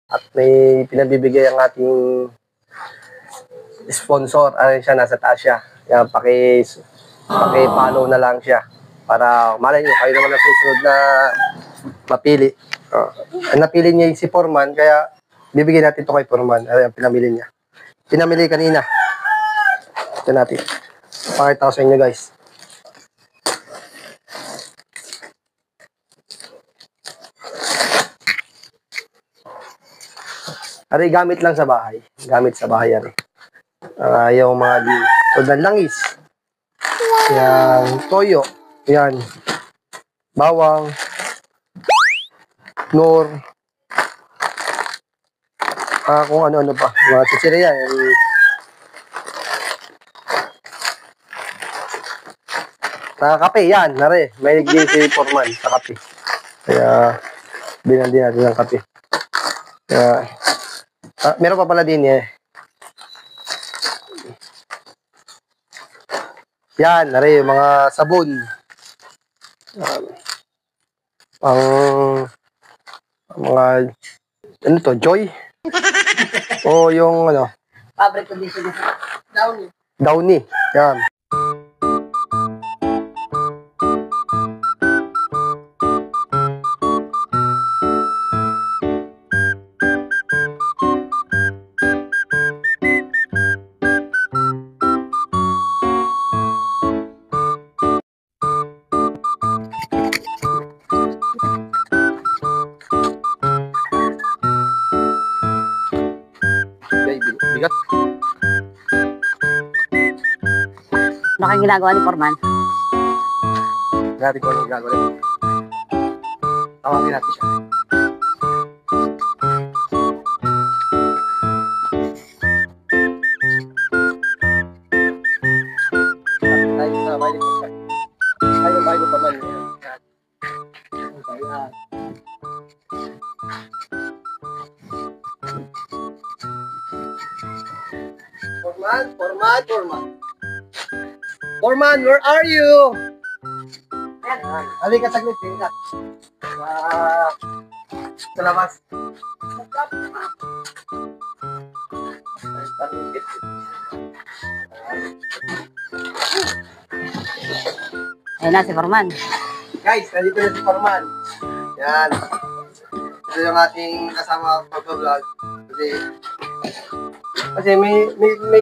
At may pinabibigay ang ating sponsor. Ano siya, nasa taas siya. Yan, paki-follow na lang siya. Para malay nyo, kayo naman ang susunod na mapili. Napili niya si Foreman, kaya bibigyan natin ito kay Foreman. Ay, pinamili niya. Pinamili kanina. Ito natin. Pakita ko sa inyo, guys. Ari, gamit lang sa bahay. Gamit sa bahay, ari. Yung mga tulad ng langis. Yan, toyo. Yan. Bawang. Nor. Kung ano-ano pa. Mga chichirya. Sa kape, yan. Nare, may naging si Foreman sa kape. Kaya, binaldi natin ng kape. Kaya, meron pa pala din eh. Yan, nare, mga sabon. Mga, ano to, Joy? O yung, ano? Fabric conditioner. Downy. Downy. Yan. Bigat. Ano kang ginagawa ni Foreman? Natin ko anong gagawin. Tawagin natin siya. Tayo pa man. Foreman, where are you? Halika saglit, halika. Sa labas. Ayun na si Foreman. Guys, nandito na si Foreman. Yan. Ito yung ating kasama pag-vlog. Kasi may